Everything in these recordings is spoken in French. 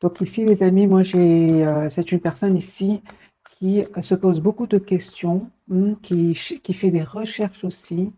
Donc ici, les amis, moi c'est une personne ici qui se pose beaucoup de questions, qui fait des recherches aussi.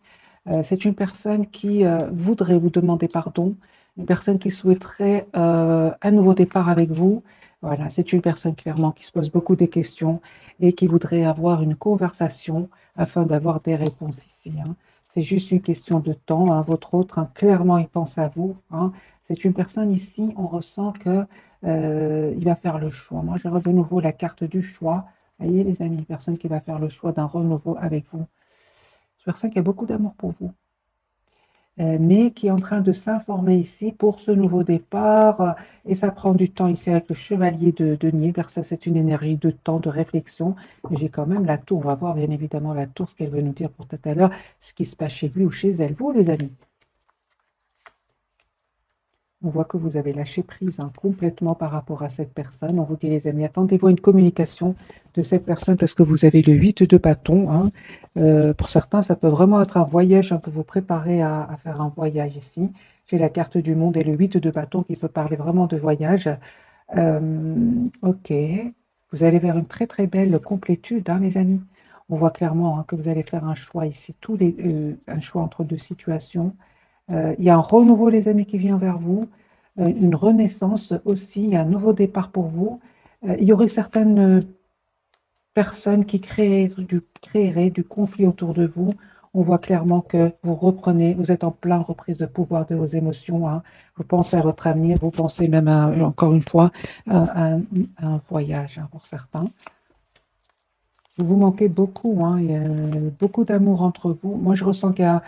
C'est une personne qui voudrait vous demander pardon, une personne qui souhaiterait un nouveau départ avec vous. Voilà, c'est une personne clairement qui se pose beaucoup de questions et qui voudrait avoir une conversation afin d'avoir des réponses ici, hein. C'est juste une question de temps, hein. Votre autre, hein, clairement, il pense à vous, hein. C'est une personne ici, on ressent que il va faire le choix. Moi, je de nouveau la carte du choix. Vous voyez, les amis, une personne qui va faire le choix d'un renouveau avec vous. C'est une personne qui a beaucoup d'amour pour vous, mais qui est en train de s'informer ici pour ce nouveau départ. Et ça prend du temps ici avec le chevalier de denier, car ça, c'est une énergie de temps, de réflexion. Mais j'ai quand même la tour. On va voir bien évidemment la tour, ce qu'elle veut nous dire pour tout à l'heure, ce qui se passe chez lui ou chez elle. Vous, les amis, on voit que vous avez lâché prise, hein, complètement par rapport à cette personne. On vous dit, les amis, attendez-vous à une communication de cette personne parce que vous avez le 8 de bâton, hein. Pour certains, ça peut vraiment être un voyage, hein, pour vous préparer à faire un voyage ici. J'ai la carte du monde et le 8 de bâton qui peut parler vraiment de voyage. Ok, vous allez vers une très très belle complétude, hein, les amis. On voit clairement, hein, que vous allez faire un choix ici, un choix entre deux situations. Il y a un renouveau, les amis, qui vient vers vous, une renaissance aussi, un nouveau départ pour vous. Il y aurait certaines personnes qui créeraient du conflit autour de vous. On voit clairement que vous reprenez, vous êtes en pleine reprise de pouvoir de vos émotions, hein. Vous pensez à votre avenir, vous pensez même, encore une fois, à un voyage, hein, pour certains. Vous vous manquez beaucoup, hein. Il y a beaucoup d'amour entre vous. Moi, je ressens qu'il y a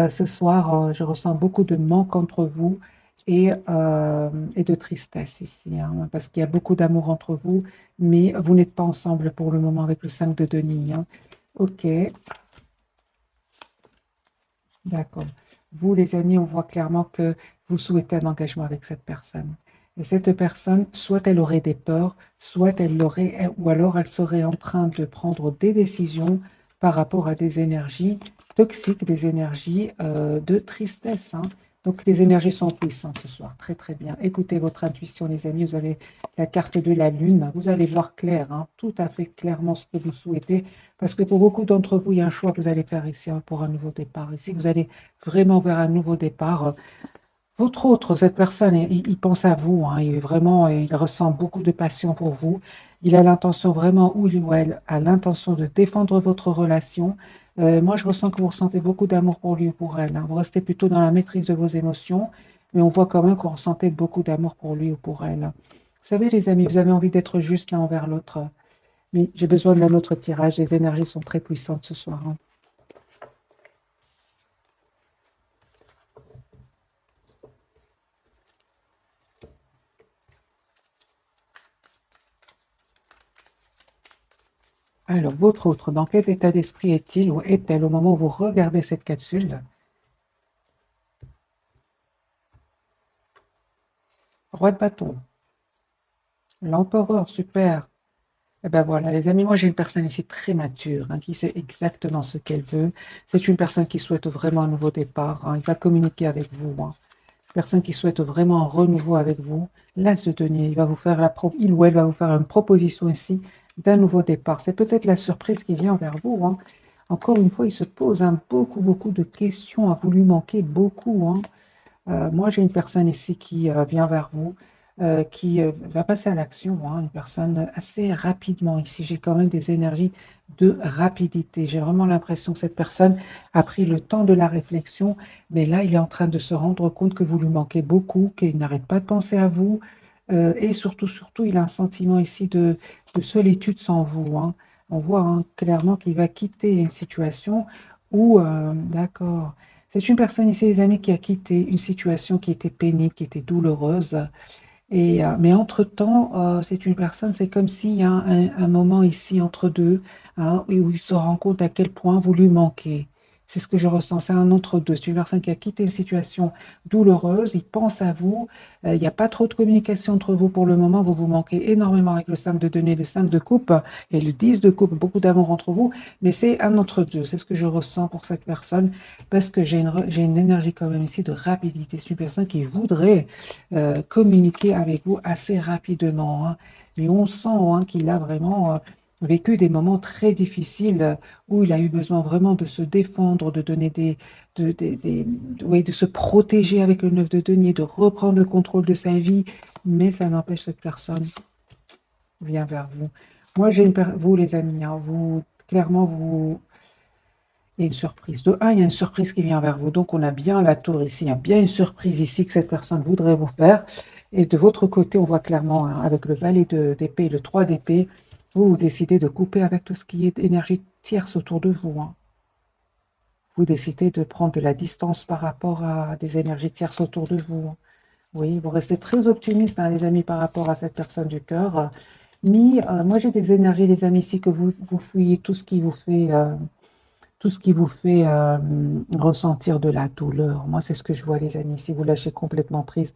ce soir, je ressens beaucoup de manque entre vous et de tristesse ici, hein, parce qu'il y a beaucoup d'amour entre vous, mais vous n'êtes pas ensemble pour le moment avec le 5 de Denis, hein. Ok, d'accord. Vous, les amis, on voit clairement que vous souhaitez un engagement avec cette personne. Et cette personne, soit elle aurait des peurs, soit elle l'aurait, ou alors elle serait en train de prendre des décisions par rapport à des énergies toxiques, des énergies de tristesse, hein. Donc les énergies sont puissantes ce soir. Très très bien. Écoutez votre intuition, les amis. Vous avez la carte de la lune. Vous allez voir clair, hein, tout à fait clairement ce que vous souhaitez. Parce que pour beaucoup d'entre vous, il y a un choix que vous allez faire ici, hein, pour un nouveau départ. Ici, vous allez vraiment vers un nouveau départ. Votre autre, cette personne, il pense à vous, hein, il ressent beaucoup de passion pour vous. Il a l'intention vraiment, ou il ou elle a l'intention de défendre votre relation. Moi, je ressens que vous ressentez beaucoup d'amour pour lui ou pour elle, hein. Vous restez plutôt dans la maîtrise de vos émotions, mais on voit quand même que vous ressentez beaucoup d'amour pour lui ou pour elle. Vous savez, les amis, vous avez envie d'être juste l'un envers l'autre. Mais j'ai besoin d'un autre tirage. Les énergies sont très puissantes ce soir, hein. Alors, votre autre, dans quel état d'esprit est-il ou est-elle au moment où vous regardez cette capsule? Roi de bâton, l'empereur, super. Eh ben voilà, les amis, moi j'ai une personne ici très mature, hein, qui sait exactement ce qu'elle veut. C'est une personne qui souhaite vraiment un nouveau départ, hein. Il va communiquer avec vous, hein. Une personne qui souhaite vraiment un renouveau avec vous. L'as de denier, il ou elle va vous faire une proposition ici d'un nouveau départ. C'est peut-être la surprise qui vient vers vous, hein. Encore une fois, il se pose, hein, beaucoup, beaucoup de questions. Vous lui manquez beaucoup, hein. Moi, j'ai une personne ici qui vient vers vous, qui va passer à l'action, hein, une personne assez rapidement. Ici, j'ai quand même des énergies de rapidité. J'ai vraiment l'impression que cette personne a pris le temps de la réflexion, mais là, il est en train de se rendre compte que vous lui manquez beaucoup, qu'il n'arrête pas de penser à vous, et surtout, surtout, il a un sentiment ici de solitude sans vous, hein. On voit, hein, clairement qu'il va quitter une situation où, d'accord, c'est une personne ici, les amis, qui a quitté une situation qui était pénible, qui était douloureuse. Mais entre-temps, c'est une personne, c'est comme s'il y a un moment ici entre deux, hein, où il se rend compte à quel point vous lui manquez. C'est ce que je ressens, c'est un entre-deux. C'est une personne qui a quitté une situation douloureuse, il pense à vous, il n'y a pas trop de communication entre vous pour le moment, vous vous manquez énormément avec le 5 de denier, le 5 de coupe et le 10 de coupe, beaucoup d'amour entre vous, mais c'est un entre-deux, c'est ce que je ressens pour cette personne, parce que j'ai une énergie quand même ici de rapidité. C'est une personne qui voudrait communiquer avec vous assez rapidement, hein. Mais on sent qu'il a vraiment vécu des moments très difficiles où il a eu besoin vraiment de se défendre, de donner oui, de se protéger avec le 9 de denier, de reprendre le contrôle de sa vie, mais ça n'empêche cette personne vient vers vous. Moi, vous les amis, hein, vous, clairement, il y a une surprise. De un, il y a une surprise qui vient vers vous. Donc, on a bien la tour ici. Il y a bien une surprise ici que cette personne voudrait vous faire. Et de votre côté, on voit clairement, hein, avec le valet d'épée et le 3 d'épée, vous décidez de couper avec tout ce qui est énergie tierce autour de vous, hein. Vous décidez de prendre de la distance par rapport à des énergies tierces autour de vous, hein. Oui, vous restez très optimiste, hein, les amis, par rapport à cette personne du cœur. Mais moi, j'ai des énergies, les amis, ici, que vous fouillez tout ce qui vous fait ressentir de la douleur. Moi, c'est ce que je vois, les amis, si vous lâchez complètement prise,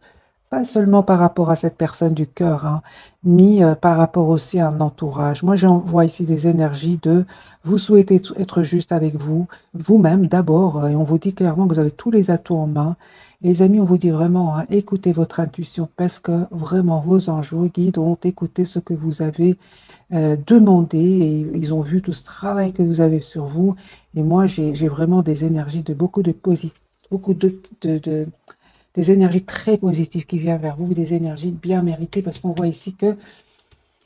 pas seulement par rapport à cette personne du cœur, hein, mais par rapport aussi à un entourage. Moi, j'en vois ici des énergies de vous souhaitez être juste avec vous, vous-même d'abord, et on vous dit clairement que vous avez tous les atouts en main. Les amis, on vous dit vraiment, hein, écoutez votre intuition parce que vraiment vos anges, vos guides ont écouté ce que vous avez demandé et ils ont vu tout ce travail que vous avez sur vous. Et moi, j'ai vraiment des énergies de beaucoup de positif, beaucoup des énergies très positives qui viennent vers vous, des énergies bien méritées, parce qu'on voit ici que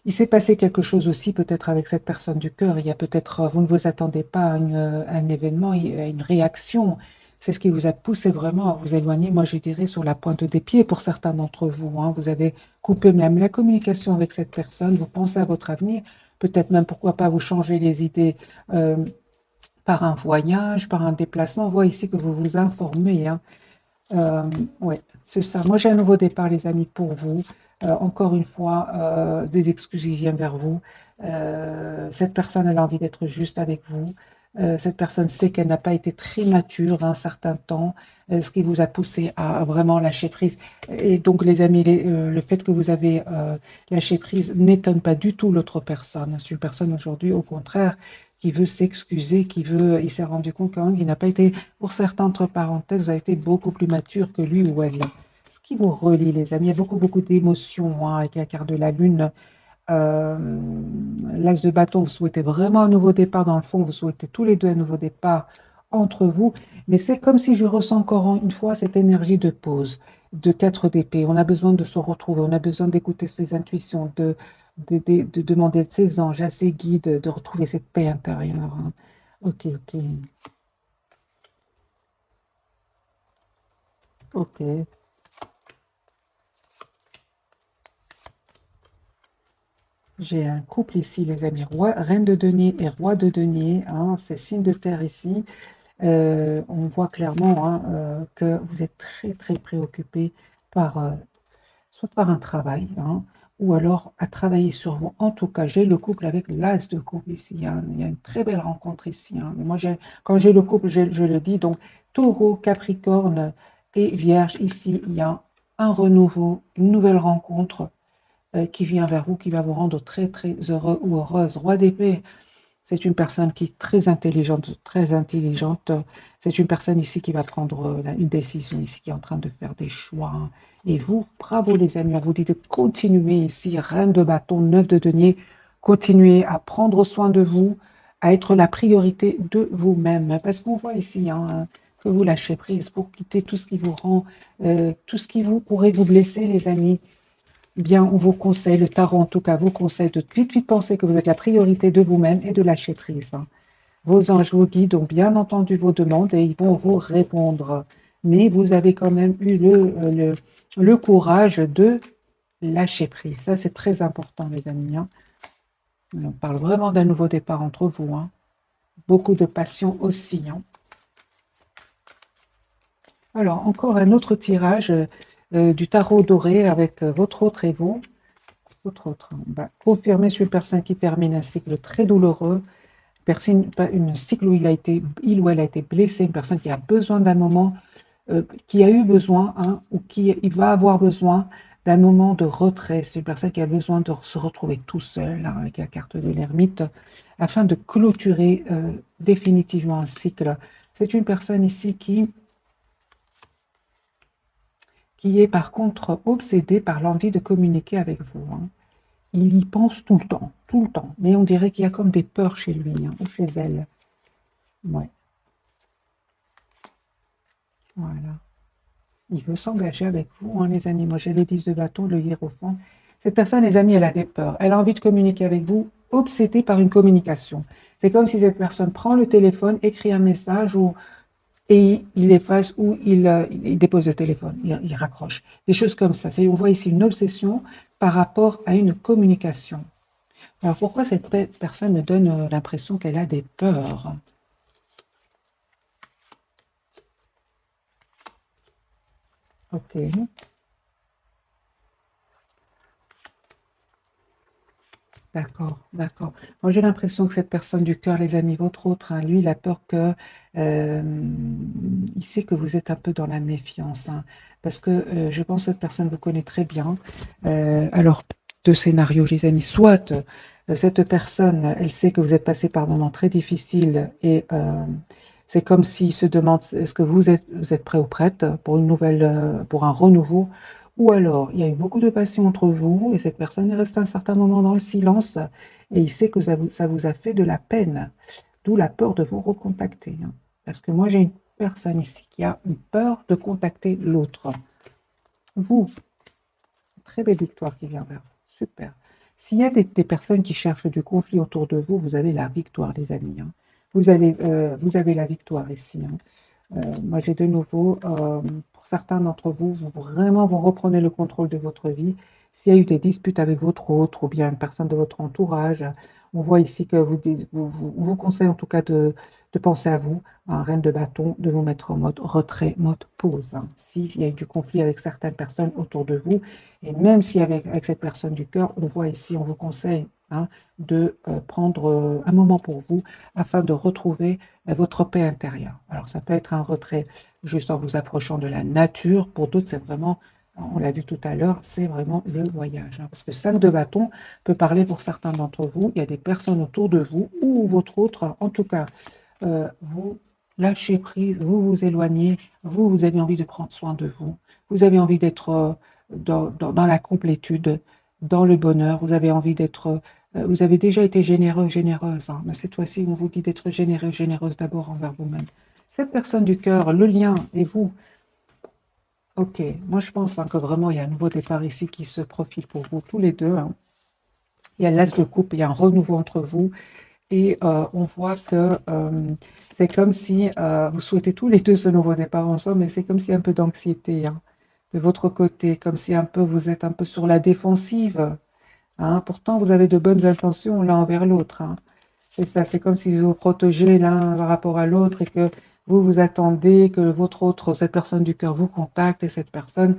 il s'est passé quelque chose aussi peut-être avec cette personne du cœur. Il y a peut-être, vous ne vous attendez pas à un événement, à une réaction. C'est ce qui vous a poussé vraiment à vous éloigner, moi je dirais, sur la pointe des pieds pour certains d'entre vous, hein. Vous avez coupé même la communication avec cette personne, vous pensez à votre avenir, peut-être même pourquoi pas vous changer les idées par un voyage, par un déplacement. On voit ici que vous vous informez, hein. Ouais, c'est ça. Moi, j'ai un nouveau départ, les amis, pour vous. Encore une fois, des excuses qui viennent vers vous. Cette personne, elle a envie d'être juste avec vous. Cette personne sait qu'elle n'a pas été très mature un certain temps, ce qui vous a poussé à vraiment lâcher prise. Et donc, les amis, le fait que vous avez lâché prise n'étonne pas du tout l'autre personne. C'est une personne aujourd'hui, au contraire, qui veut s'excuser, il s'est rendu compte quand même qu'il n'a pas été, pour certains, entre parenthèses, vous avez été beaucoup plus mature que lui ou elle. Ce qui vous relie, les amis, il y a beaucoup, beaucoup d'émotions, hein, avec la carte de la lune. Euh, L'as de bâton, vous souhaitez vraiment un nouveau départ dans le fond, vous souhaitez tous les deux un nouveau départ entre vous, mais c'est comme si je ressens encore une fois cette énergie de pause, de 4 d'épée. On a besoin de se retrouver, on a besoin d'écouter ses intuitions, de demander à ses anges, à ses guides, de retrouver cette paix intérieure, hein. Ok, ok, ok. J'ai un couple ici, les amis, reine de denier et roi de denier, hein, c'est signe de terre ici. On voit clairement, hein, que vous êtes très, très préoccupé par, soit par un travail, hein, ou alors à travailler sur vous. En tout cas, j'ai le couple avec l'as de couple ici, hein. Il y a une très belle rencontre ici, hein. Moi, quand j'ai le couple, je le dis, donc taureau, capricorne et vierge, ici, il y a un renouveau, une nouvelle rencontre qui vient vers vous, qui va vous rendre très, très heureux ou heureuse. Roi d'épée, c'est une personne qui est très intelligente, très intelligente. C'est une personne ici qui va prendre une décision ici, qui est en train de faire des choix, hein. Et vous, bravo les amis, on vous dit de continuer ici, reine de bâton, 9 de denier, continuez à prendre soin de vous, à être la priorité de vous-même. Parce qu'on voit ici, hein, que vous lâchez prise pour quitter tout ce qui vous rend, tout ce qui vous pourrait vous blesser, les amis. Bien, on vous conseille, le tarot en tout cas vous conseille de tout de suite penser que vous êtes la priorité de vous-même et de lâcher prise, hein. Vos anges, vos guides ont bien entendu vos demandes et ils vont vous répondre. Mais vous avez quand même eu le courage de lâcher prise. Ça, c'est très important, les amis, hein. On parle vraiment d'un nouveau départ entre vous, hein. Beaucoup de passion aussi, hein. Alors, encore un autre tirage du tarot doré avec votre autre et vous. Votre autre, hein. Bah, confirmer sur une personne qui termine un cycle très douloureux, une cycle où il ou elle a été blessé, une personne qui a besoin d'un moment, qui a eu besoin, hein, ou qui il va avoir besoin d'un moment de retrait. C'est une personne qui a besoin de se retrouver tout seul, hein, avec la carte de l'ermite, afin de clôturer définitivement un cycle. C'est une personne ici qui est par contre obsédée par l'envie de communiquer avec vous, hein. Il y pense tout le temps. Mais on dirait qu'il y a comme des peurs chez lui, hein, ou chez elle. Ouais, voilà. Il veut s'engager avec vous, hein, les amis. Moi, j'ai les 10 de bâton, le hiérophant. Cette personne, les amis, elle a des peurs. Elle a envie de communiquer avec vous, obsédée par une communication. C'est comme si cette personne prend le téléphone, écrit un message et il efface ou il dépose le téléphone, il raccroche. Des choses comme ça. On voit ici une obsession par rapport à une communication. Alors, pourquoi cette personne me donne l'impression qu'elle a des peurs? Ok. D'accord, d'accord. Moi, j'ai l'impression que cette personne du cœur, les amis, votre autre, hein, lui, il a peur euh, il sait que vous êtes un peu dans la méfiance, hein, parce que je pense que cette personne vous connaît très bien. Alors, deux scénarios, les amis. Soit cette personne, elle sait que vous êtes passé par un moment très difficile et c'est comme s'il se demande, est-ce que vous êtes prêt ou prête pour une nouvelle, pour un renouveau? Ou alors, il y a eu beaucoup de passion entre vous et cette personne est restée un certain moment dans le silence et il sait que ça vous a fait de la peine, d'où la peur de vous recontacter, hein. Parce que moi, j'ai une personne ici qui a une peur de contacter l'autre. Vous, très belle victoire qui vient vers vous. Super. S'il y a des personnes qui cherchent du conflit autour de vous, vous avez la victoire, les amis, hein. Vous avez la victoire ici, hein. Moi, j'ai de nouveau, pour certains d'entre vous, vraiment vous reprenez le contrôle de votre vie. S'il y a eu des disputes avec votre autre ou bien une personne de votre entourage, on voit ici que on vous conseille en tout cas de penser à vous, un reine de bâton, de vous mettre en mode retrait, mode pause, hein. S'il y a eu du conflit avec certaines personnes autour de vous, et même si avec cette personne du cœur, on voit ici, on vous conseille, hein, de prendre un moment pour vous afin de retrouver votre paix intérieure. Alors, ça peut être un retrait juste en vous approchant de la nature. Pour d'autres, c'est vraiment, on l'a vu tout à l'heure, c'est vraiment le voyage, hein. Parce que 5 de bâton peut parler pour certains d'entre vous. Il y a des personnes autour de vous ou votre autre, en tout cas, vous lâchez prise, vous vous éloignez, vous avez envie de prendre soin de vous. Vous avez envie d'être dans la complétude, dans le bonheur. Vous avez envie d'être vous avez déjà été généreux, généreuse, hein, mais cette fois-ci, on vous dit d'être généreux, généreuse d'abord envers vous-même. Cette personne du cœur, le lien et vous, ok, moi je pense, hein, que vraiment il y a un nouveau départ ici qui se profile pour vous tous les deux, hein. Il y a l'as de coupe, il y a un renouveau entre vous et on voit que c'est comme si vous souhaitez tous les deux ce nouveau départ ensemble, mais c'est comme s'il y a un peu d'anxiété, hein, de votre côté, comme si un peu vous êtes un peu sur la défensive, hein. Pourtant, vous avez de bonnes intentions l'un envers l'autre, hein. C'est ça, c'est comme si vous vous protégez l'un par rapport à l'autre et que vous attendez que votre autre, cette personne du cœur vous contacte et cette personne,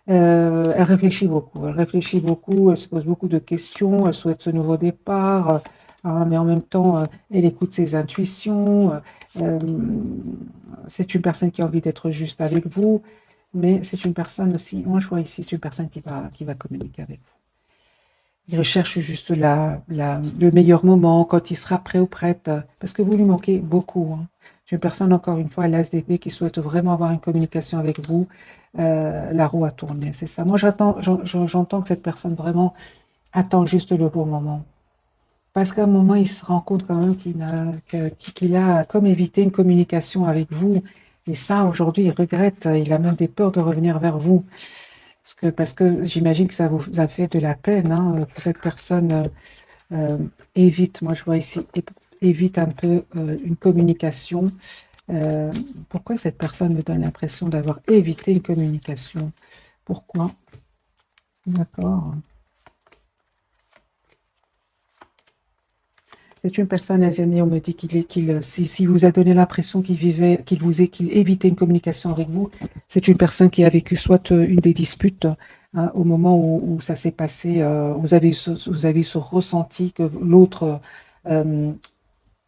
elle réfléchit beaucoup. Elle réfléchit beaucoup, elle se pose beaucoup de questions, elle souhaite ce nouveau départ, hein, mais en même temps, elle écoute ses intuitions. euh, c'est une personne qui a envie d'être juste avec vous, mais c'est une personne aussi, moi je vois ici, c'est une personne qui va communiquer avec vous. Il recherche juste le meilleur moment, quand il sera prêt ou prête, parce que vous lui manquez beaucoup, hein. C'est une personne, encore une fois, l'ASDP, qui souhaite vraiment avoir une communication avec vous. La roue a tourné, c'est ça. Moi, j'entends que cette personne vraiment attend juste le bon moment. Parce qu'à un moment, il se rend compte quand même qu'il a comme évité une communication avec vous. Et ça, aujourd'hui, il regrette, il a même des peurs de revenir vers vous. Parce que j'imagine que ça vous a fait de la peine, hein, que cette personne euh, évite, moi je vois ici, évite un peu une communication. Euh, Pourquoi cette personne me donne l'impression d'avoir évité une communication? Pourquoi? D'accord. C'est une personne, les amis, on me dit si vous a donné l'impression qu'il évitait une communication avec vous, c'est une personne qui a vécu soit une des disputes, hein, au moment où ça s'est passé, vous avez eu ce ressenti que l'autre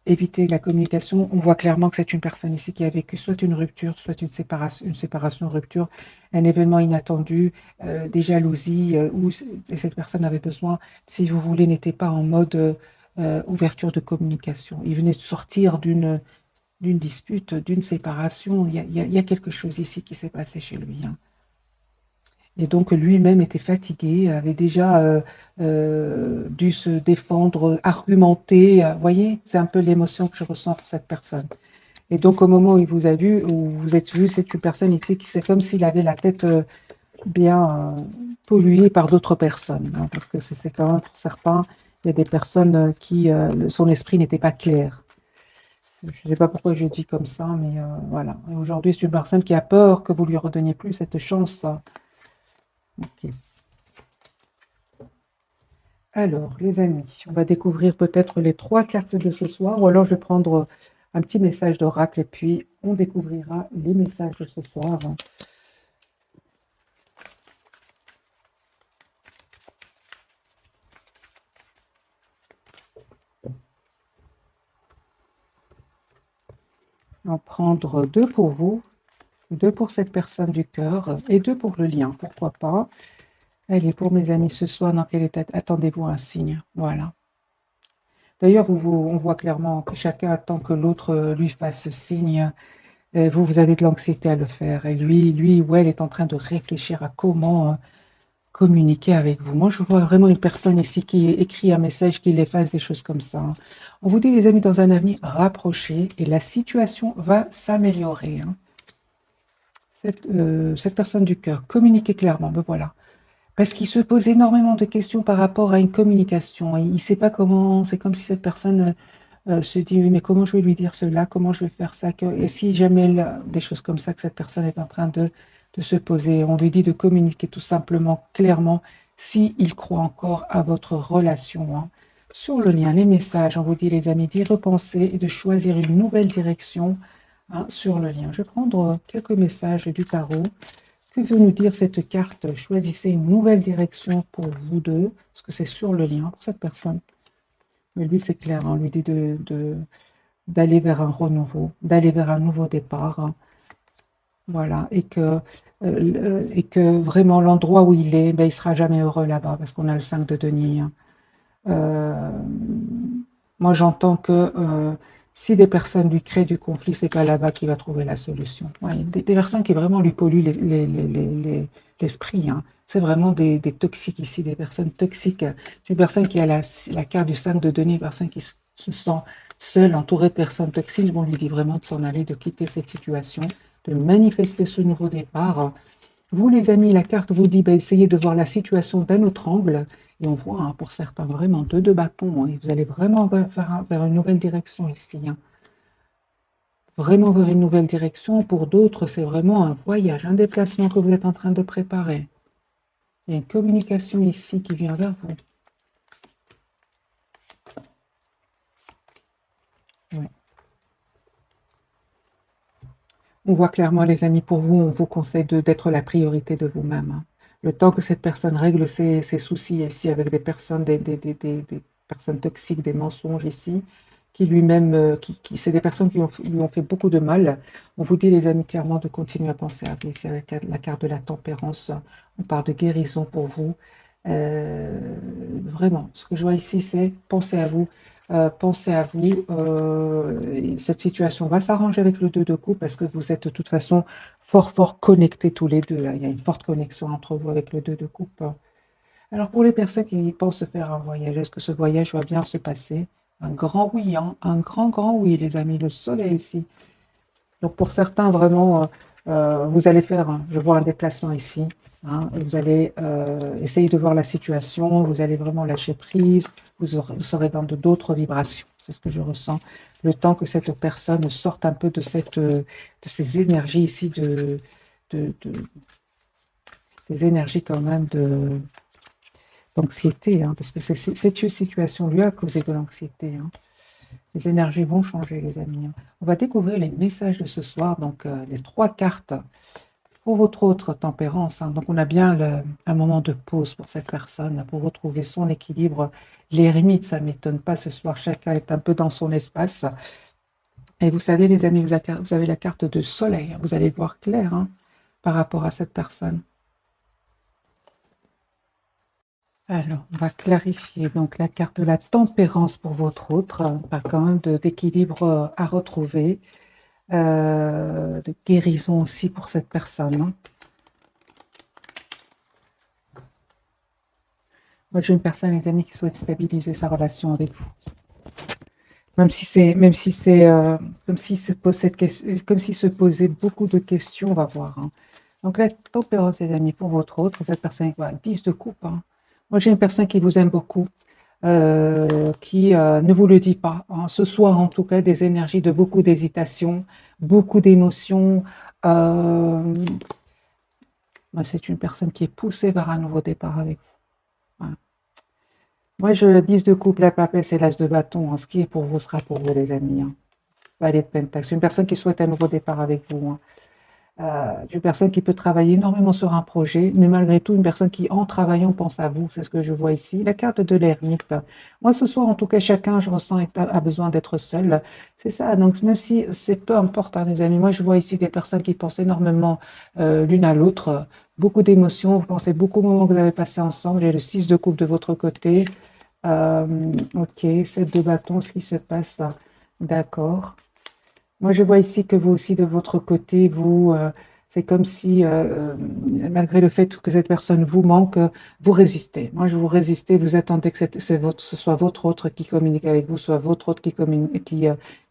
éviter la communication. On voit clairement que c'est une personne ici qui a vécu soit une rupture, soit une séparation, rupture, un événement inattendu, des jalousies, où cette personne avait besoin, si vous voulez, n'était pas en mode ouverture de communication. Il venait de sortir d'une dispute, d'une séparation. Il y a quelque chose ici qui s'est passé chez lui, hein. Et donc lui-même était fatigué, avait déjà dû se défendre, argumenter. Vous voyez, c'est un peu l'émotion que je ressens pour cette personne. Et donc au moment où il vous a vu, où vous êtes vu, c'est une personne ici qui c'est comme s'il avait la tête bien polluée par d'autres personnes, hein, parce que c'est quand même pour certains, il y a des personnes qui son esprit n'était pas clair. Je ne sais pas pourquoi je dis comme ça, mais voilà. Et aujourd'hui, c'est une personne qui a peur que vous lui redonniez plus cette chance. Ok. Alors, les amis, on va découvrir peut-être les 3 cartes de ce soir, ou alors je vais prendre un petit message d'oracle et puis on découvrira les messages de ce soir. On va prendre 2 pour vous, 2 pour cette personne du cœur et 2 pour le lien, pourquoi pas. Allez, pour mes amis, ce soir, dans quel état attendez-vous un signe? Voilà. D'ailleurs, on voit clairement que chacun attend que l'autre lui fasse signe. Vous avez de l'anxiété à le faire. Et lui ou elle est en train de réfléchir à comment communiquer avec vous. Moi, je vois vraiment une personne ici qui écrit un message, qui l'efface, des choses comme ça, hein. On vous dit, les amis, dans un avenir rapproché, et la situation va s'améliorer, hein. Cette personne du cœur, communiquez clairement, ben voilà. Parce qu'il se pose énormément de questions par rapport à une communication. Il ne sait pas comment, c'est comme si cette personne se dit, oui, mais comment je vais lui dire cela, comment je vais faire ça, et si jamais des choses comme ça que cette personne est en train de se poser, on lui dit de communiquer tout simplement, clairement, s'il croit encore à votre relation, hein. Sur le lien, les messages, on vous dit les amis, d'y repenser et de choisir une nouvelle direction, hein, sur le lien. Je vais prendre quelques messages du tarot. Que veut nous dire cette carte? Choisissez une nouvelle direction pour vous deux, parce que c'est sur le lien pour cette personne. Mais lui, c'est clair, hein, on lui dit d'aller vers un renouveau, d'aller vers un nouveau départ, hein. Voilà, et que vraiment l'endroit où il est, ben, il ne sera jamais heureux là-bas, parce qu'on a le 5 de denier, hein. Euh, Moi, j'entends que si des personnes lui créent du conflit, c'est pas là-bas qu'il va trouver la solution. Ouais, des personnes qui vraiment lui polluent l'esprit, hein. C'est vraiment des toxiques ici, des personnes toxiques. C'est une personne qui a la carte du 5 de denier, une personne qui se sent seule, entourée de personnes toxiques. On lui dit vraiment de s'en aller, de quitter cette situation, de manifester ce nouveau départ. Vous, les amis, la carte vous dit, bah, essayez de voir la situation d'un autre angle. Et on voit, hein, pour certains, vraiment deux de bâtons, hein, et vous allez vraiment vers une nouvelle direction ici, hein. Vraiment vers une nouvelle direction. Pour d'autres, c'est vraiment un voyage, un déplacement que vous êtes en train de préparer. Il y a une communication ici qui vient vers vous. Ouais. On voit clairement, les amis, pour vous, on vous conseille d'être la priorité de vous-même, hein. Le temps que cette personne règle ses soucis ici avec des personnes, des personnes toxiques, des mensonges ici, qui lui-même, c'est des personnes qui lui ont fait beaucoup de mal. On vous dit, les amis, clairement, de continuer à penser à vous. Ici, avec la carte de la tempérance, on parle de guérison pour vous. Vraiment, ce que je vois ici, c'est penser à vous. Pensez à vous. Cette situation va s'arranger avec le 2 de coupe parce que vous êtes de toute façon fort connectés tous les deux, là. Il y a une forte connexion entre vous avec le 2 de coupe. Alors pour les personnes qui pensent faire un voyage, est-ce que ce voyage va bien se passer? Un grand oui, hein, un grand oui, les amis. Le soleil ici. Donc pour certains, vraiment, vous allez faire, je vois un déplacement ici, hein, et vous allez essayer de voir la situation, vous allez vraiment lâcher prise, vous serez dans d'autres vibrations. C'est ce que je ressens. Le temps que cette personne sorte un peu de ces énergies ici, de- des énergies quand même d'anxiété, hein, parce que cette situation lui a causé de l'anxiété, hein. Les énergies vont changer, les amis. On va découvrir les messages de ce soir, donc les 3 cartes Pour votre autre tempérance, hein, donc on a bien un moment de pause pour cette personne, pour retrouver son équilibre, les limites, ça ne m'étonne pas, ce soir chacun est un peu dans son espace. Et vous savez les amis, vous avez la carte de soleil, vous allez voir clair hein, par rapport à cette personne. Alors, on va clarifier donc la carte de la tempérance pour votre autre, pas quand même d'équilibre à retrouver, de guérison aussi pour cette personne. Hein. Moi, j'ai une personne, les amis, qui souhaite stabiliser sa relation avec vous. Même si c'est comme s'il se pose cette question, comme s'il se posait beaucoup de questions, on va voir. Hein. Donc la tempérance, les amis, pour votre autre, cette personne, voilà, 10 de coupe. Hein. Moi, j'ai une personne qui vous aime beaucoup, qui ne vous le dit pas. Hein. Ce soir, en tout cas, des énergies de beaucoup d'hésitation, beaucoup d'émotions. C'est une personne qui est poussée vers un nouveau départ avec vous. Voilà. Moi, je 10 de coupe, la papesse et l'as de bâton. Hein. Ce qui est pour vous sera pour vous, les amis. Hein. Valet de Pentacle. C'est une personne qui souhaite un nouveau départ avec vous. Hein. Une personne qui peut travailler énormément sur un projet, mais malgré tout, une personne qui, en travaillant, pense à vous. C'est ce que je vois ici. La carte de l'ermite. Moi, ce soir, en tout cas, chacun, je ressens, a besoin d'être seul. C'est ça. Donc, même si c'est peu importe, hein, les amis, moi, je vois ici des personnes qui pensent énormément l'une à l'autre. Beaucoup d'émotions. Vous pensez beaucoup aux moments que vous avez passés ensemble. J'ai le 6 de coupe de votre côté. Ok, 7 de bâton, ce qui se passe. D'accord. Moi, je vois ici que vous aussi, de votre côté, vous, c'est comme si, malgré le fait que cette personne vous manque, vous résistez. Moi, je vous résistez, vous attendez que ce soit votre autre qui communique avec vous, soit votre autre qui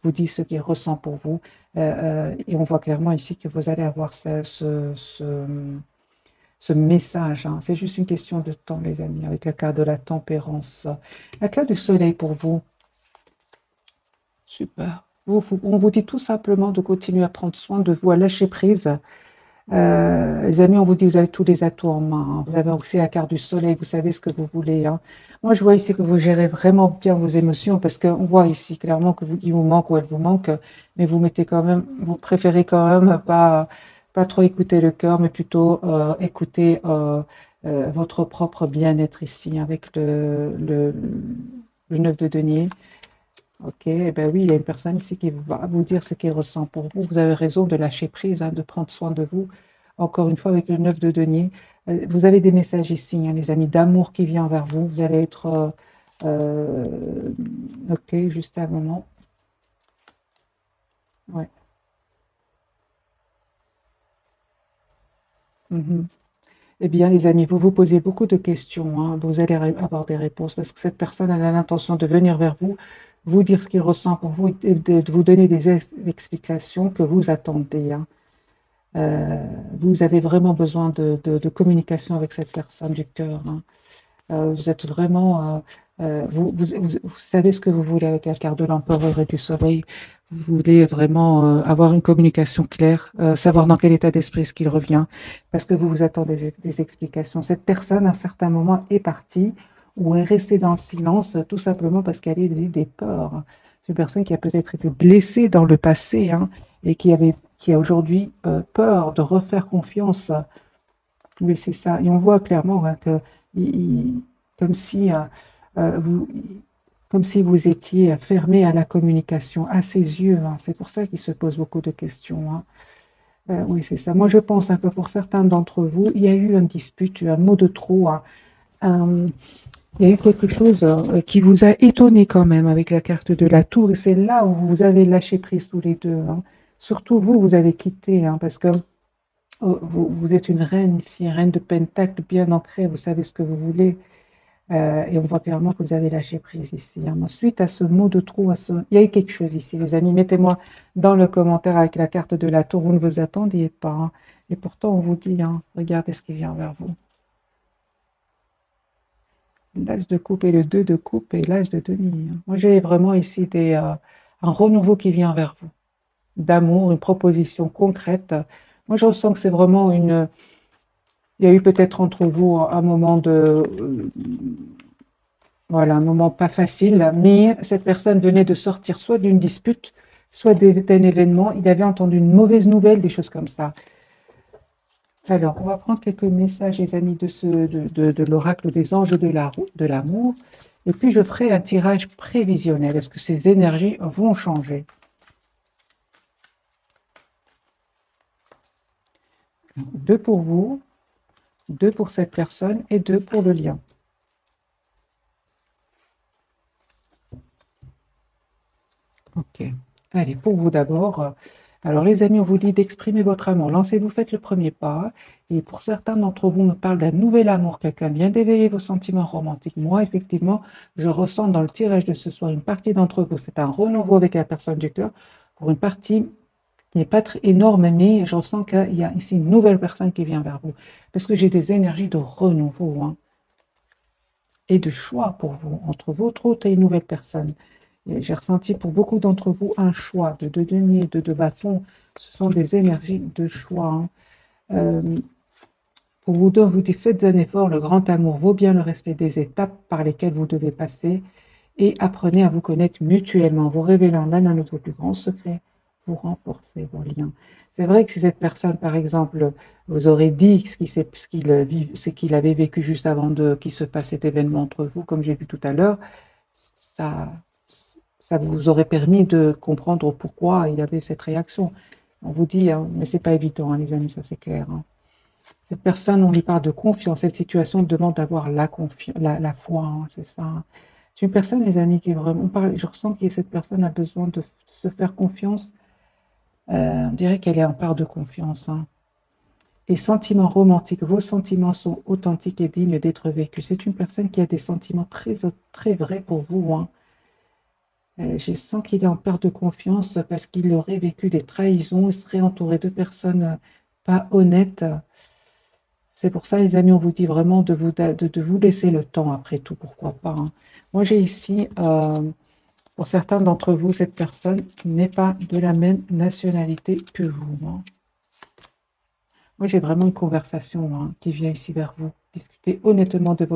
vous dit ce qu'il ressent pour vous. Et on voit clairement ici que vous allez avoir ce message. Hein. C'est juste une question de temps, les amis, avec la carte de la tempérance. La carte du soleil pour vous. Super. On vous dit tout simplement de continuer à prendre soin de vous, à lâcher prise. Les amis, on vous dit que vous avez tous les atouts en main. Hein. Vous avez aussi la carte du soleil, vous savez ce que vous voulez. Hein. Moi, je vois ici que vous gérez vraiment bien vos émotions parce qu'on voit ici clairement que il vous manque ou elle vous manque, mais vous mettez quand même, vous préférez quand même pas trop écouter le cœur, mais plutôt écouter votre propre bien-être ici avec le 9 de denier. Ok, eh ben oui, il y a une personne ici qui va vous dire ce qu'il ressent pour vous. Vous avez raison de lâcher prise, hein, de prendre soin de vous. Encore une fois, avec le 9 de denier, vous avez des messages ici, hein, les amis, d'amour qui vient vers vous. Vous allez être... ok, juste un moment. Ouais. Eh bien, les amis, vous vous posez beaucoup de questions. Hein. Vous allez avoir des réponses parce que cette personne elle a l'intention de venir vers vous, vous dire ce qu'il ressent pour vous et de vous donner des explications que vous attendez. Hein. Vous avez vraiment besoin de communication avec cette personne du cœur. Hein. Vous êtes vraiment... vous savez ce que vous voulez avec la carte de l'empereur et du soleil. Vous voulez vraiment avoir une communication claire, savoir dans quel état d'esprit est-ce qu'il revient, parce que vous vous attendez des explications. Cette personne, à un certain moment, est partie ou est restée dans le silence, tout simplement parce qu'elle a des peurs. C'est une personne qui a peut-être été blessée dans le passé hein, et qui a aujourd'hui peur de refaire confiance. Oui, c'est ça. Et on voit clairement hein, que comme si vous, comme si vous étiez fermé à la communication, à ses yeux. Hein. C'est pour ça qu'il se pose beaucoup de questions. Hein. Oui, c'est ça. Moi, je pense hein, que pour certains d'entre vous, il y a eu une dispute, un mot de trop. Hein. Il y a eu quelque chose qui vous a étonné quand même avec la carte de la tour. Et c'est là où vous avez lâché prise tous les deux. Hein. Surtout vous, vous avez quitté hein, parce que vous êtes une reine ici, reine de Pentacle bien ancrée. Vous savez ce que vous voulez. Et on voit clairement que vous avez lâché prise ici. Hein. Ensuite, à ce mot de trop, il y a eu quelque chose ici, les amis. Mettez-moi dans le commentaire avec la carte de la tour. Vous ne vous attendiez pas. Hein. Et pourtant, on vous dit, hein, regardez ce qui vient vers vous. L'as de coupe et le 2 de coupe et l'as de denier. Hein. Moi, j'ai vraiment ici un renouveau qui vient vers vous. D'amour, une proposition concrète. Moi, je ressens que c'est vraiment une... Il y a eu peut-être entre vous un moment voilà, un moment pas facile, mais cette personne venait de sortir soit d'une dispute, soit d'un événement. Il avait entendu une mauvaise nouvelle, des choses comme ça. Alors, on va prendre quelques messages, les amis, de l'oracle des anges de l'amour. Et puis, je ferai un tirage prévisionnel. Est-ce que ces énergies vont changer? Deux pour vous, deux pour cette personne et deux pour le lien. Ok. Allez, pour vous d'abord. Alors, les amis, on vous dit d'exprimer votre amour. Lancez-vous, faites le premier pas. Et pour certains d'entre vous, on me parle d'un nouvel amour. Quelqu'un vient d'éveiller vos sentiments romantiques. Moi, effectivement, je ressens dans le tirage de ce soir une partie d'entre vous. C'est un renouveau avec la personne du cœur. Pour une partie qui n'est pas très énorme, mais je ressens qu'il y a ici une nouvelle personne qui vient vers vous. Parce que j'ai des énergies de renouveau, hein, et de choix pour vous, entre votre hôte et une nouvelle personne. J'ai ressenti pour beaucoup d'entre vous un choix de deux deniers, de deux bâtons. Ce sont des énergies de choix, hein. Pour vous deux, vous dites faites un effort, le grand amour vaut bien le respect des étapes par lesquelles vous devez passer et apprenez à vous connaître mutuellement, vous révélant l'un à l'autre plus grand secret, vous renforcez vos liens. C'est vrai que si cette personne, par exemple, vous aurait dit ce qu'il avait vécu juste avant qu'il se passe cet événement entre vous, comme j'ai vu tout à l'heure, ça, ça vous aurait permis de comprendre pourquoi il avait cette réaction. On vous dit, hein, mais c'est pas évident, hein, les amis, ça c'est clair, hein. Cette personne, on lui parle de confiance. Cette situation demande d'avoir la foi, hein, c'est ça, hein. C'est une personne, les amis, qui est vraiment. Je ressens que cette personne a besoin de se faire confiance. On dirait qu'elle est en part de confiance, hein. Et sentiments romantiques, vos sentiments sont authentiques et dignes d'être vécus. C'est une personne qui a des sentiments très, très vrais pour vous, hein. Je sens qu'il est en perte de confiance parce qu'il aurait vécu des trahisons, il serait entouré de personnes pas honnêtes. C'est pour ça, les amis, on vous dit vraiment de vous laisser le temps après tout, pourquoi pas, hein. Moi, j'ai ici, pour certains d'entre vous, cette personne n'est pas de la même nationalité que vous, hein. Moi, j'ai vraiment une conversation, hein, qui vient ici vers vous. Discutez honnêtement de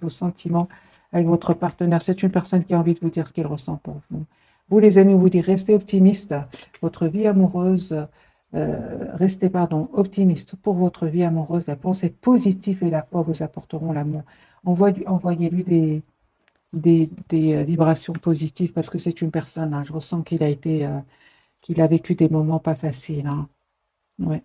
vos sentiments avec votre partenaire. C'est une personne qui a envie de vous dire ce qu'il ressent pour vous. Vous, les amis, on vous dit restez optimistes. Votre vie amoureuse, restez, pardon, optimiste pour votre vie amoureuse. La pensée positive et la foi vous apporteront l'amour. Envoyez-lui des vibrations positives parce que c'est une personne, hein, je ressens qu'il a vécu des moments pas faciles, hein. Ouais.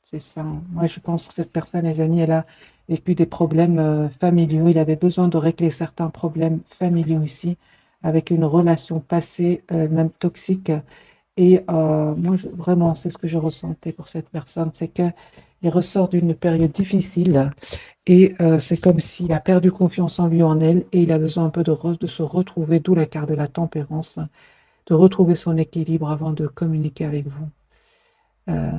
C'est ça. Moi, je pense que cette personne, les amis, elle a vécu des problèmes familiaux. Il avait besoin de régler certains problèmes familiaux ici, avec une relation passée, même toxique. Et moi, vraiment, c'est ce que je ressentais pour cette personne, c'est qu'il ressort d'une période difficile et c'est comme s'il a perdu confiance en lui, en elle, et il a besoin un peu de se retrouver, d'où la carte de la tempérance, de retrouver son équilibre avant de communiquer avec vous. Euh,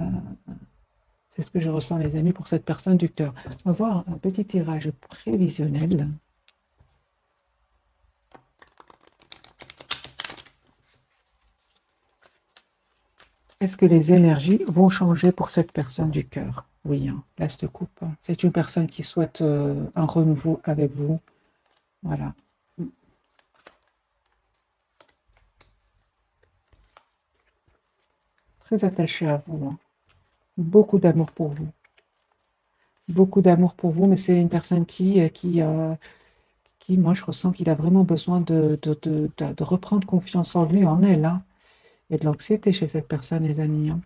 C'est ce que je ressens, les amis, pour cette personne du cœur. On va voir un petit tirage prévisionnel. Est-ce que les énergies vont changer pour cette personne du cœur? Oui, hein, l'as de coupe. C'est une personne qui souhaite un renouveau avec vous. Voilà. Très attaché à vous, hein. Beaucoup d'amour pour vous. Beaucoup d'amour pour vous, mais c'est une personne qui, moi, je ressens qu'il a vraiment besoin de reprendre confiance en lui, en elle, hein. Il y a de l'anxiété chez cette personne, les amis, hein.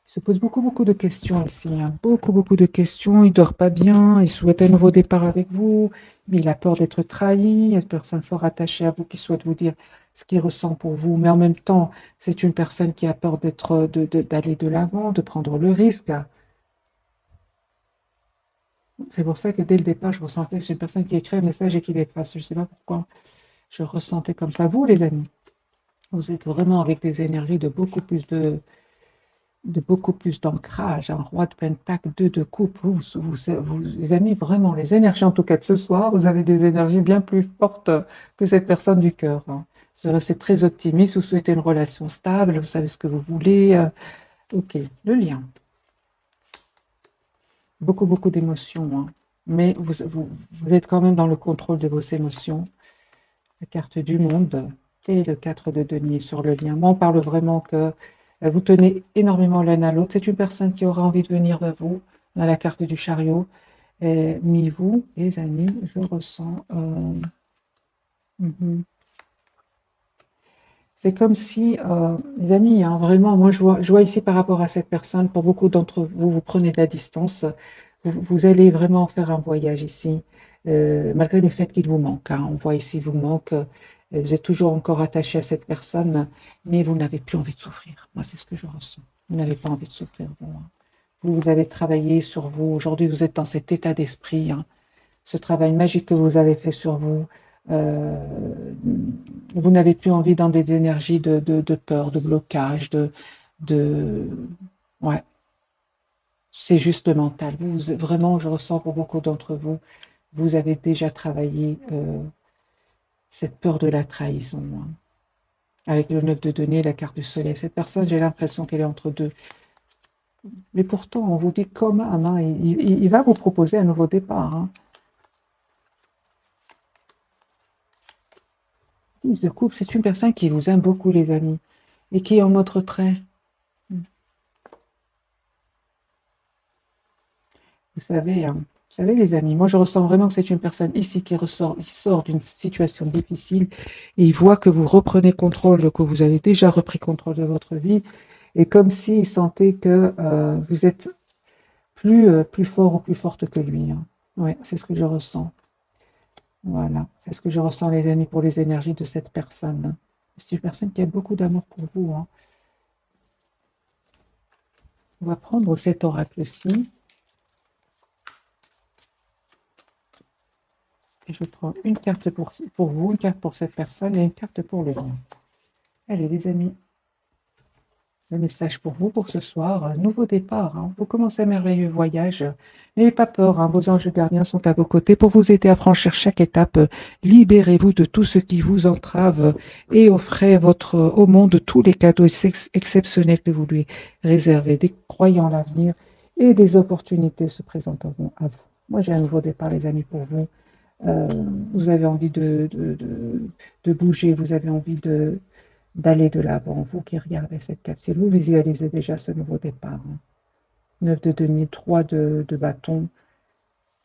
Il se pose beaucoup, beaucoup de questions ici, hein. Beaucoup, beaucoup de questions. Il dort pas bien. Il souhaite un nouveau départ avec vous, mais il a peur d'être trahi. Il y a une personne fort attachée à vous qui souhaite vous dire ce qu'il ressent pour vous. Mais en même temps, c'est une personne qui a peur d'aller de l'avant, de prendre le risque. C'est pour ça que dès le départ, je ressentais que c'est une personne qui écrit un message et qui l'efface. Je ne sais pas pourquoi je ressentais comme ça. Vous, les amis, vous êtes vraiment avec des énergies de beaucoup plus d'ancrage, un roi de pentacle, deux de coupe. Les amis, vraiment, les énergies, en tout cas de ce soir, vous avez des énergies bien plus fortes que cette personne du cœur, hein. Vous restez très optimiste, vous souhaitez une relation stable, vous savez ce que vous voulez. Ok, le lien. Beaucoup, beaucoup d'émotions, hein. Mais vous êtes quand même dans le contrôle de vos émotions. La carte du monde et le 4 de denier sur le lien. Moi, on parle vraiment que vous tenez énormément l'un à l'autre. C'est une personne qui aura envie de venir vers vous, On a la carte du chariot. Mais vous, les amis, je ressens... mhm. C'est comme si, les amis, hein, vraiment, moi je vois ici par rapport à cette personne, pour beaucoup d'entre vous, vous prenez de la distance, vous allez vraiment faire un voyage ici, malgré le fait qu'il vous manque, hein. On voit ici, vous manque, vous êtes toujours encore attaché à cette personne, mais vous n'avez plus envie de souffrir. Moi, c'est ce que je ressens. Vous n'avez pas envie de souffrir, vous, hein. Vous avez travaillé sur vous. Aujourd'hui, vous êtes dans cet état d'esprit, hein. Ce travail magique que vous avez fait sur vous, euh, vous n'avez plus envie dans des énergies de peur, de blocage, de... Ouais, c'est juste mental. Vraiment, je ressens pour beaucoup d'entre vous, vous avez déjà travaillé cette peur de la trahison, hein. Avec le 9 de denier, la carte du soleil. Cette personne, j'ai l'impression qu'elle est entre deux. Mais pourtant, on vous dit comme un, hein, il va vous proposer un nouveau départ, hein. 10 de coupe, c'est une personne qui vous aime beaucoup, les amis, et qui est en mode retrait. Vous savez, les amis, moi je ressens vraiment que c'est une personne ici qui sort d'une situation difficile et il voit que vous reprenez contrôle, que vous avez déjà repris contrôle de votre vie et comme s'il sentait que vous êtes plus fort ou plus forte que lui, hein. Ouais, c'est ce que je ressens. Voilà, c'est ce que je ressens, les amis, pour les énergies de cette personne. C'est une personne qui a beaucoup d'amour pour vous, hein. On va prendre cet oracle-ci. Et je prends une carte pour vous, une carte pour cette personne et une carte pour le mien. Allez, les amis, le message pour vous pour ce soir, nouveau départ, hein. Vous commencez un merveilleux voyage. N'ayez pas peur, hein, vos anges gardiens sont à vos côtés pour vous aider à franchir chaque étape. Libérez-vous de tout ce qui vous entrave et offrez au monde tous les cadeaux exceptionnels que vous lui réservez, des croyants en l'avenir et des opportunités se présenteront à vous. Moi, j'ai un nouveau départ, les amis, pour vous. Euh, vous avez envie de bouger, vous avez envie d'aller de l'avant, vous qui regardez cette capsule, vous visualisez déjà ce nouveau départ, hein. 9 de denier, 3 de bâton.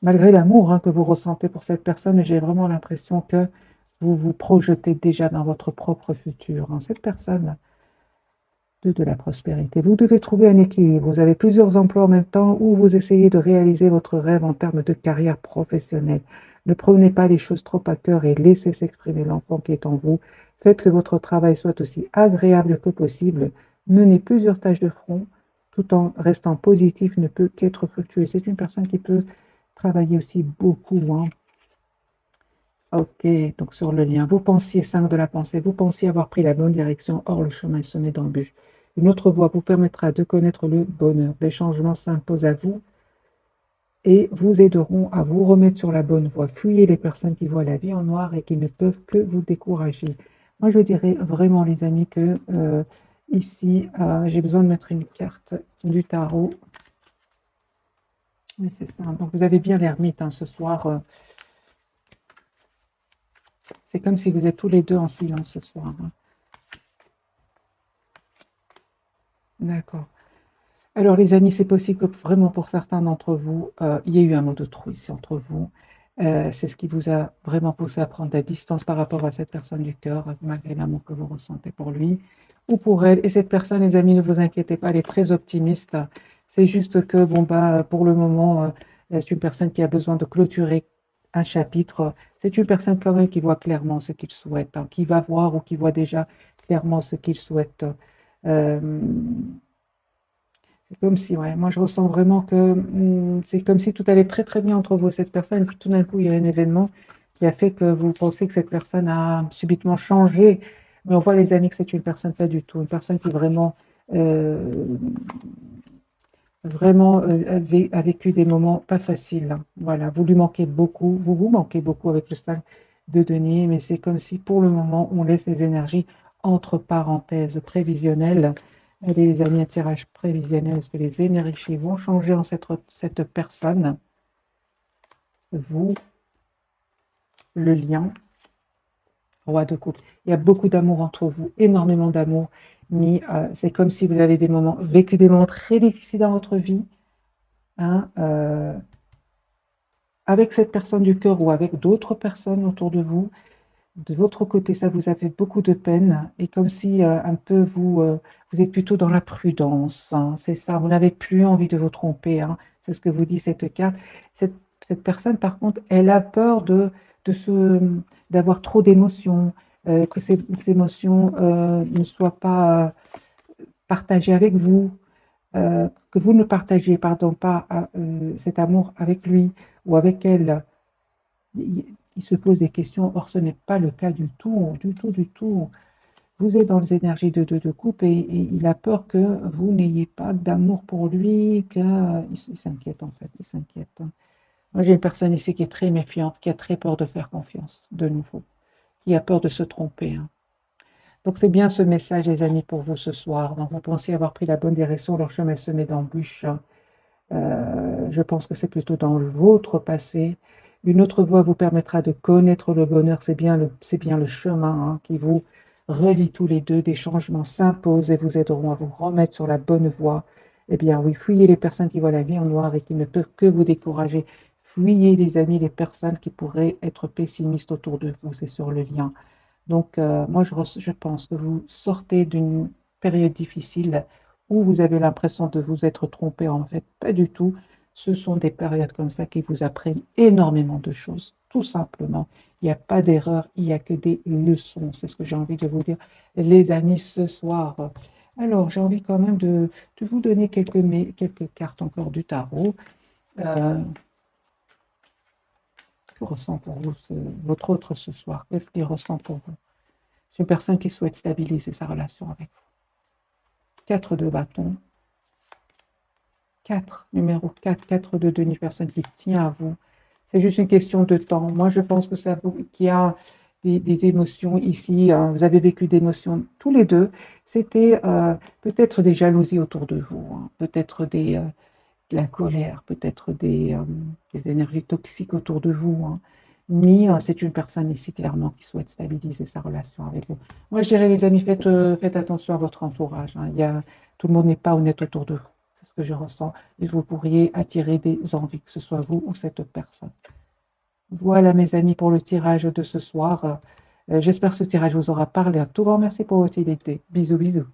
Malgré l'amour, hein, que vous ressentez pour cette personne, j'ai vraiment l'impression que vous vous projetez déjà dans votre propre futur, hein. Cette personne, de la prospérité. Vous devez trouver un équilibre. Vous avez plusieurs emplois en même temps où vous essayez de réaliser votre rêve en termes de carrière professionnelle. Ne prenez pas les choses trop à cœur et laissez s'exprimer l'enfant qui est en vous. Faites que votre travail soit aussi agréable que possible. Menez plusieurs tâches de front tout en restant positif ne peut qu'être fructueux. C'est une personne qui peut travailler aussi beaucoup, hein. Ok, donc sur le lien, vous pensiez 5 de la pensée, vous pensiez avoir pris la bonne direction, or le chemin est semé d'embûches. Une autre voie vous permettra de connaître le bonheur. Des changements s'imposent à vous et vous aideront à vous remettre sur la bonne voie. Fuyez les personnes qui voient la vie en noir et qui ne peuvent que vous décourager. Moi, je dirais vraiment, les amis, que ici, j'ai besoin de mettre une carte du tarot. Mais c'est ça. Donc, vous avez bien l'ermite, hein, ce soir. C'est comme si vous êtes tous les deux en silence ce soir, hein. D'accord. Alors, les amis, c'est possible que vraiment pour certains d'entre vous, il y ait eu un mot de trop ici entre vous. C'est ce qui vous a vraiment poussé à prendre la distance par rapport à cette personne du cœur, malgré l'amour que vous ressentez pour lui ou pour elle. Et cette personne, les amis, ne vous inquiétez pas, elle est très optimiste. C'est juste que, bon, bah, pour le moment, c'est une personne qui a besoin de clôturer un chapitre. C'est une personne quand même qui voit clairement ce qu'il souhaite, hein, qui va voir ou qui voit déjà clairement ce qu'il souhaite. Euh, c'est comme si, ouais, moi je ressens vraiment que c'est comme si tout allait très très bien entre vous et cette personne, et puis tout d'un coup il y a un événement qui a fait que vous pensez que cette personne a subitement changé. Mais on voit les amis que c'est une personne pas du tout, une personne qui euh, a vécu des moments pas faciles, hein. Voilà, vous lui manquez beaucoup, vous vous manquez beaucoup avec le 5 de denier, mais c'est comme si pour le moment on laisse les énergies entre parenthèses prévisionnelles. Allez, les amis, un tirage prévisionnel, est-ce que les énergies vont changer en cette personne? Vous, le lion, roi de coupe. Il y a beaucoup d'amour entre vous, énormément d'amour, mais c'est comme si vous avez vécu des moments très difficiles dans votre vie. hein, avec cette personne du cœur ou avec d'autres personnes autour de vous. De votre côté, ça vous a fait beaucoup de peine et comme si un peu vous êtes plutôt dans la prudence, hein, c'est ça, vous n'avez plus envie de vous tromper, hein, c'est ce que vous dit cette carte. Cette, cette personne, par contre, elle a peur d'avoir trop d'émotions, que ces émotions ne soient pas partagées avec vous, que vous ne partagez, pardon, pas cet amour avec lui ou avec elle. Il se pose des questions, or ce n'est pas le cas du tout, du tout, du tout. Vous êtes dans les énergies de couple et il a peur que vous n'ayez pas d'amour pour lui, il s'inquiète en fait, il s'inquiète. Moi j'ai une personne ici qui est très méfiante, qui a très peur de faire confiance, de nouveau, qui a peur de se tromper, hein. Donc c'est bien ce message les amis pour vous ce soir. Donc vous pensez avoir pris la bonne direction, leur chemin est semé d'embûches. Je pense que c'est plutôt dans votre passé. Une autre voie vous permettra de connaître le bonheur. C'est bien le chemin hein, qui vous relie tous les deux. Des changements s'imposent et vous aideront à vous remettre sur la bonne voie. Eh bien oui, fuyez les personnes qui voient la vie en noir et qui ne peuvent que vous décourager. Fuyez les amis, les personnes qui pourraient être pessimistes autour de vous. C'est sur le lien. Donc, moi, je pense que vous sortez d'une période difficile où vous avez l'impression de vous être trompé. En fait, pas du tout. Ce sont des périodes comme ça qui vous apprennent énormément de choses, tout simplement. Il n'y a pas d'erreur, il n'y a que des leçons. C'est ce que j'ai envie de vous dire, les amis, ce soir. Alors, j'ai envie quand même de vous donner quelques cartes encore du tarot. Que ressent pour vous votre autre ce soir? Qu'est-ce qu'il ressent pour vous? C'est une personne qui souhaite stabiliser sa relation avec vous. 4 de bâton. 4, numéro 4, 4 de denier, personne qui tient à vous. C'est juste une question de temps. Moi, je pense que ça vous, qu'il y a des émotions ici. Hein. Vous avez vécu d'émotions tous les deux. C'était peut-être des jalousies autour de vous, hein. Peut-être de la colère, peut-être des énergies toxiques autour de vous, hein. Mais c'est une personne ici clairement qui souhaite stabiliser sa relation avec vous. Moi, je dirais, les amis, faites attention à votre entourage, hein. Tout le monde n'est pas honnête autour de vous. C'est ce que je ressens. Et vous pourriez attirer des envies, que ce soit vous ou cette personne. Voilà, mes amis, pour le tirage de ce soir. J'espère que ce tirage vous aura parlé. Un tout grand merci pour votre utilité. Bisous, bisous.